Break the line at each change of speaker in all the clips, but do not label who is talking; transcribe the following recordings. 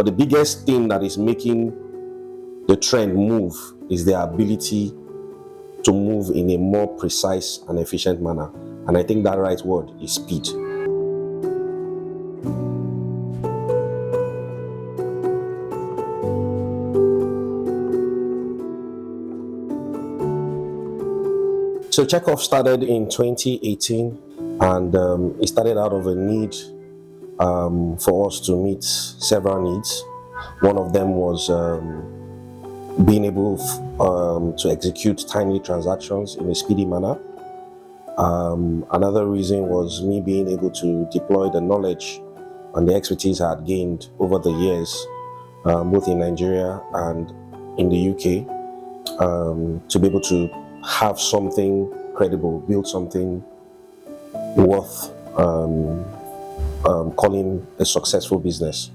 But the biggest thing that is making the trend move is their ability to move in a more precise and efficient manner. And I think that right word is speed. So Checkov started in 2018, and it started out of a need for us to meet several needs. One of them was being able to execute timely transactions in a speedy manner. Another reason was me being able to deploy the knowledge and the expertise I had gained over the years, both in Nigeria and in the UK, to be able to have something credible, build something worth calling a successful business.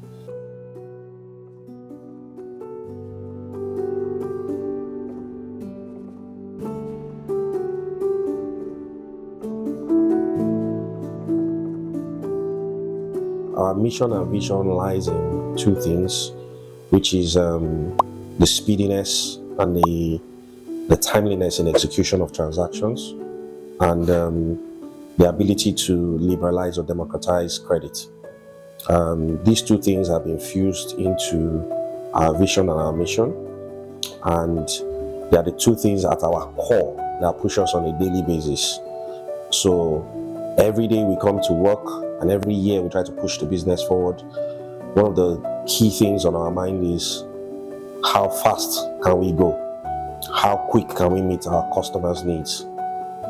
Our mission and vision lies in two things, which is the speediness and the timeliness in execution of transactions, and the ability to liberalize or democratize credit. These two things have been fused into our vision and our mission, and they are the two things at our core that push us on a daily basis. So every day we come to work, and every year we try to push the business forward. One of the key things on our mind is how fast can we go? How quick can we meet our customers' needs?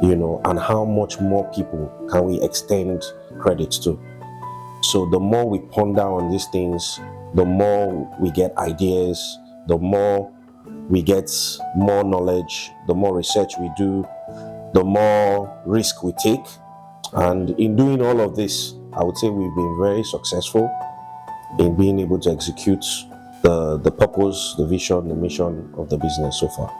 And how much more people can we extend credit to? So the more we ponder on these things, the more we get ideas, the more we get more knowledge, the more research we do, the more risk we take. And in doing all of this, I would say we've been very successful in being able to execute the purpose, the vision, the mission of the business so far.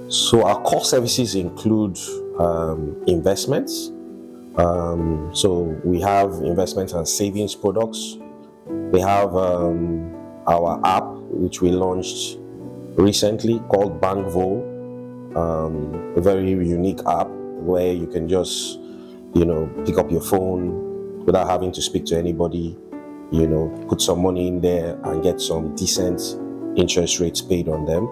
So our core services include investments. So we have investment and savings products. We have our app, which we launched recently, called BankVol, a very unique app where you can just, pick up your phone without having to speak to anybody, put some money in there and get some decent interest rates paid on them.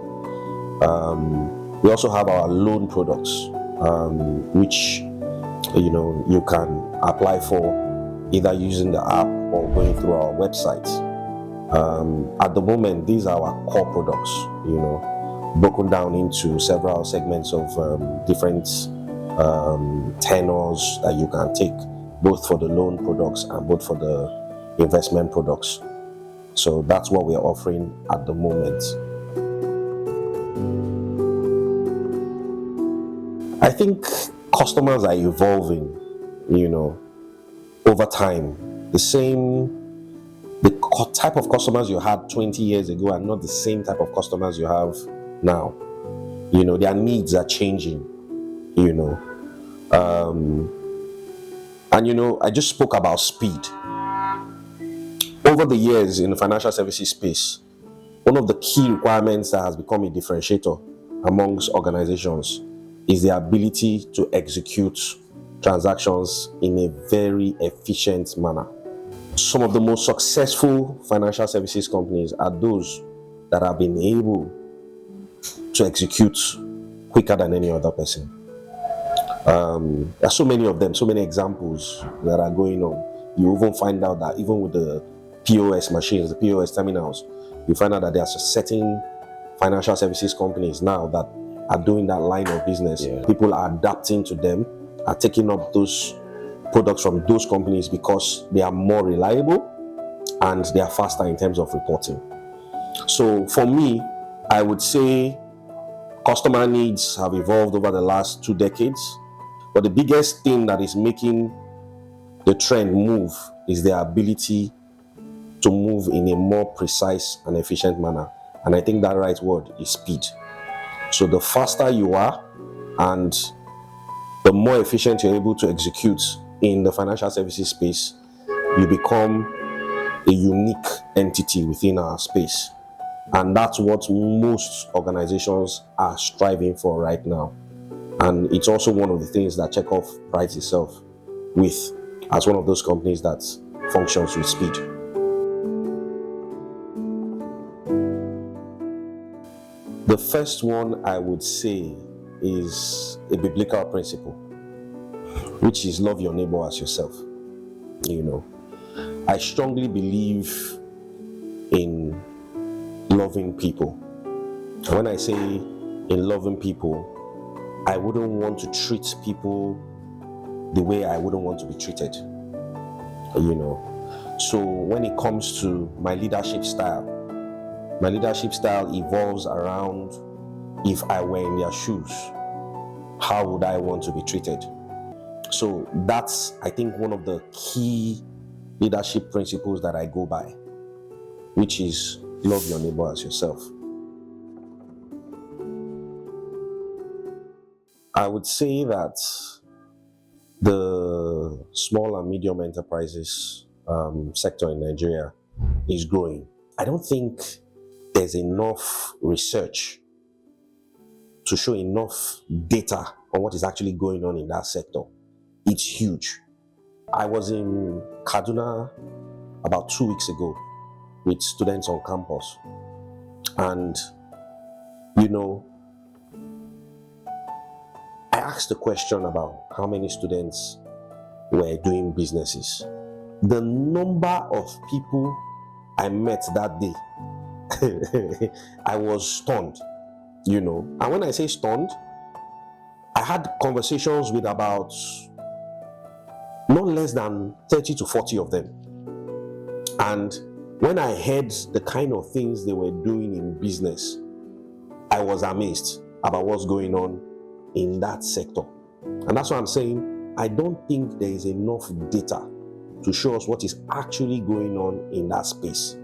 We also have our loan products, which you can apply for either using the app or going through our website. At the moment, these are our core products, broken down into several segments of different tenors that you can take, both for the loan products and both for the investment products. So that's what we're offering at the moment. I think customers are evolving, over time. The type of customers you had 20 years ago are not the same type of customers you have now. Their needs are changing, I just spoke about speed. Over the years in the financial services space, one of the key requirements that has become a differentiator amongst organizations is the ability to execute transactions in a very efficient manner. Some of the most successful financial services companies are those that have been able to execute quicker than any other person. There are so many of them, so many examples that are going on. You even find out that even with the POS machines, the POS terminals, you find out that there are certain financial services companies now that are doing that line of business. Yeah. People are adapting to them, are taking up those products from those companies because they are more reliable and they are faster in terms of reporting. So for me, I would say customer needs have evolved over the last 2 decades, but the biggest thing that is making the trend move is their ability to move in a more precise and efficient manner. And I think that right word is speed. So the faster you are and the more efficient you're able to execute in the financial services space, you become a unique entity within our space. And that's what most organizations are striving for right now. And it's also one of the things that Checkov prides itself with as one of those companies that functions with speed. The first one I would say is a biblical principle, which is love your neighbor as yourself. You know, I strongly believe in loving people. And when I say in loving people, I wouldn't want to treat people the way I wouldn't want to be treated. You know, so when it comes to my leadership style evolves around, if I were in their shoes, how would I want to be treated? So that's, I think, one of the key leadership principles that I go by, which is love your neighbor as yourself. I would say that the small and medium enterprises sector in Nigeria is growing. I don't think there's enough research to show enough data on what is actually going on in that sector. It's huge. I was in Kaduna about 2 weeks ago with students on campus. And, you know, I asked a question about how many students were doing businesses. The number of people I met that day, I was stunned, you know. And when I say stunned, I had conversations with about not less than 30 to 40 of them. And when I heard the kind of things they were doing in business, I was amazed about what's going on in that sector. And that's why I'm saying I don't think there is enough data to show us what is actually going on in that space.